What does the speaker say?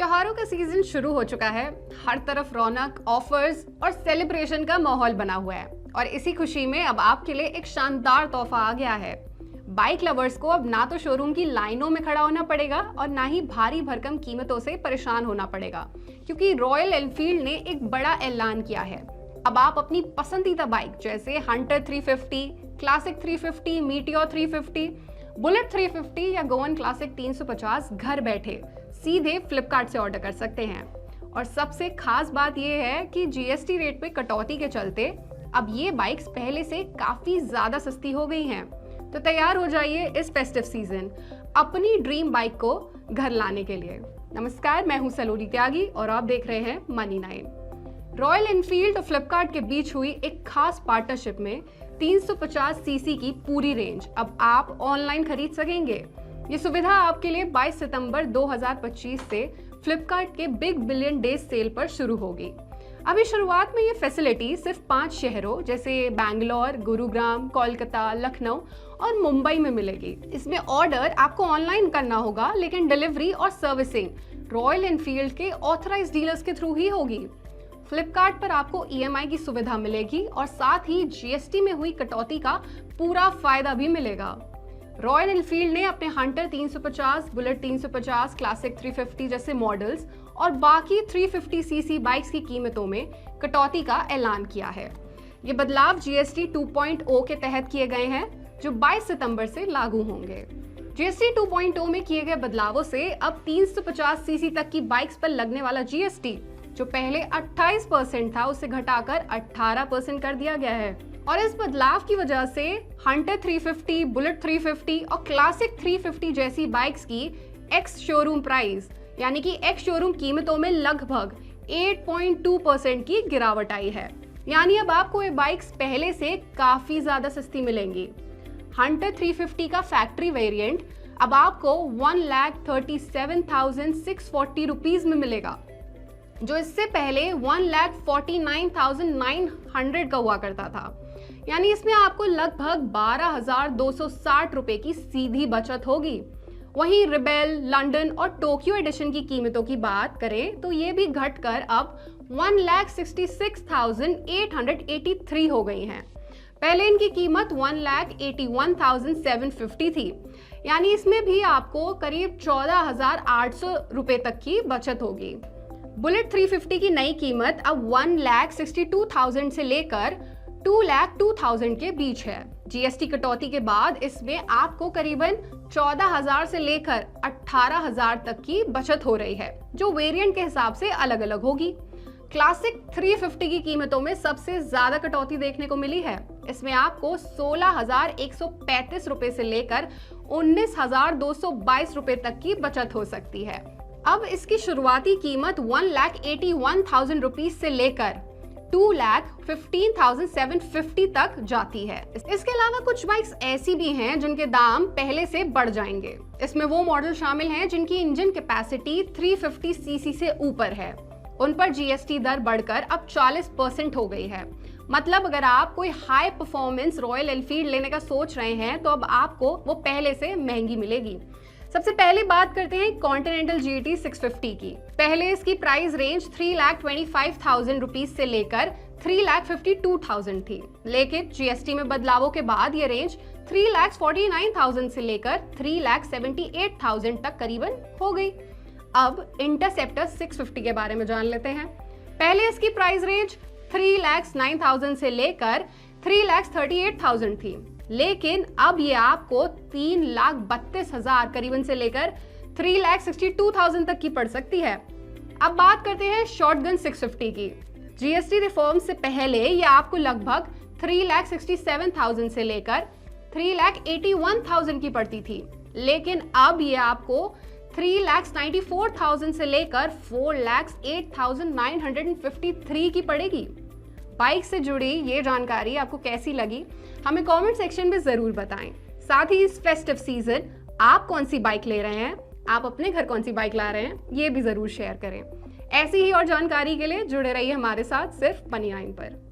त्योहारों का सीजन शुरू हो चुका है। हर तरफ रौनक, ऑफर्स और सेलिब्रेशन का माहौल बना हुआ है और इसी खुशी में अब आपके लिए एक शानदार तोहफा आ गया है। बाइक लवर्स को अब ना तो शोरूम की लाइनों में खड़ा होना पड़ेगा और ना ही भारी भरकम कीमतों से परेशान होना पड़ेगा, क्योंकि रॉयल एनफील्ड ने एक बड़ा ऐलान किया है। अब आप अपनी पसंदीदा बाइक जैसे हंटर 350, क्लासिक 350, मीटियोर 350, बुलेट 350 या गोवन क्लासिक 350 घर बैठे सीधे फ्लिपकार्ट से ऑर्डर कर सकते हैं। और सबसे खास बात यह है कि जीएसटी रेट पे कटौती के चलते अब ये बाइक्स पहले से काफी ज्यादा सस्ती हो गई हैं। तो तैयार हो जाइए इस फेस्टिव सीजन अपनी ड्रीम बाइक को घर लाने के लिए। नमस्कार, मैं हूं सलोनी त्यागी और आप देख रहे हैं मनी 9। रॉयल एनफील्ड और फ्लिपकार्ट के बीच हुई एक खास पार्टनरशिप में 350 सीसी की पूरी रेंज अब आप ऑनलाइन खरीद सकेंगे। ये सुविधा आपके लिए 22 सितंबर 2025 से फ्लिपकार्ट के बिग बिलियन डेज सेल पर शुरू होगी। अभी शुरुआत में ये फैसिलिटी सिर्फ 5 शहरों जैसे बैंगलोर, गुरुग्राम, कोलकाता, लखनऊ और मुंबई में मिलेगी। इसमें ऑर्डर आपको ऑनलाइन करना होगा, लेकिन डिलीवरी और सर्विसिंग रॉयल एनफील्ड के ऑथराइज्ड डीलर्स के थ्रू ही होगी। फ्लिपकार्ट पर आपको ईएमआई की सुविधा मिलेगी और साथ ही जीएसटी में हुई कटौती का पूरा फायदा भी मिलेगा। रॉयल एनफील्ड ने अपने हंटर 350, बुलेट 350, क्लासिक 350 जैसे मॉडल्स और बाकी 350 सीसी बाइक्स की कीमतों में कटौती का ऐलान किया है। ये बदलाव जीएसटी 2.0 के तहत किए गए हैं, जो 22 सितंबर से लागू होंगे। जीएसटी 2.0 में किए गए बदलावों से अब 350 सीसी तक की बाइक्स पर लगने वाला जीएसटी, जो पहले 28% था, उसे घटाकर 18% कर दिया गया है। और इस बदलाव की वजह से हंटर 350, बुलेट 350 और क्लासिक 350 जैसी बाइक्स की एक्स शोरूम प्राइस यानी कि एक्स शोरूम कीमतों में लगभग 8.2% की गिरावट आई है। यानी अब आपको ये बाइक्स पहले से काफी ज्यादा सस्ती मिलेंगी। हंटर 350 का फैक्ट्री वेरिएंट अब आपको 1,37,640 रुपीज में मिलेगा, जो इससे पहले 1,49,900 का हुआ करता था। यानी इसमें आपको लगभग 12,260 रुपए की सीधी बचत होगी। वहीं रिबेल, लंदन और टोक्यो एडिशन की कीमतों की बात करें तो ये भी घटकर अब 1,66,883 हो गई हैं। पहले इनकी कीमत 1,81,750 थी। यानी इसमें भी आपको करीब 14,800 रुपए तक की बचत होगी। बुलेट 350 की नई कीमत अब 1,62,000 से लेकर 2,02,000 के बीच है। जीएसटी कटौती के बाद इसमें आपको करीबन 14,000 से लेकर 18,000 तक की बचत हो रही है, जो वेरिएंट के हिसाब से अलग अलग होगी। क्लासिक 350 की कीमतों में सबसे ज्यादा कटौती देखने को मिली है। इसमें आपको 16,135 रुपए से लेकर 19,222 रुपए तक की बचत हो सकती है। अब इसकी शुरुआती कीमत 1,81,000 रुपीज से लेकर 2,15,750 तक जाती है। इसके अलावा कुछ बाइक्स ऐसी भी हैं जिनके दाम पहले से बढ़ जाएंगे। इसमें वो मॉडल शामिल हैं जिनकी इंजन कैपेसिटी 350 सीसी से ऊपर है। उन पर जीएसटी दर बढ़कर अब 40% हो गई है। मतलब अगर आप कोई हाई परफॉर्मेंस रॉयल एनफील्ड लेने का सोच रहे हैं तो अब आपको वो पहले से महंगी मिलेगी। सबसे पहले बात करते हैं कॉन्टिनेंटल जीटी 650 की। पहले इसकी प्राइस रेंज 3,25,000 रुपीज से लेकर 3,52,000 थी, लेकिन जीएसटी में बदलावों के बाद ये रेंज 3,49,000 से लेकर 3,78,000 तक करीबन हो गई। अब इंटरसेप्टर 650 के बारे में जान लेते हैं। पहले इसकी प्राइस रेंज 3,09,000 से लेकर 3,38,000 थी, लेकिन अब ये आपको 3,32,000 करीबन से लेकर 3,62,000 तक की पड़ सकती है। अब बात करते हैं शॉटगन 650 की। जीएसटी रिफॉर्म से पहले ये आपको लगभग 3,67,000 से लेकर 3,81,000 की पड़ती थी, लेकिन अब ये आपको 3,94,000 से लेकर 4,08,953 की पड़ेगी। बाइक से जुड़ी ये जानकारी आपको कैसी लगी, हमें कमेंट सेक्शन में जरूर बताएं। साथ ही इस फेस्टिव सीजन आप कौन सी बाइक ले रहे हैं, आप अपने घर कौन सी बाइक ला रहे हैं, ये भी जरूर शेयर करें। ऐसी ही और जानकारी के लिए जुड़े रहिए हमारे साथ सिर्फ मनी 9 पर।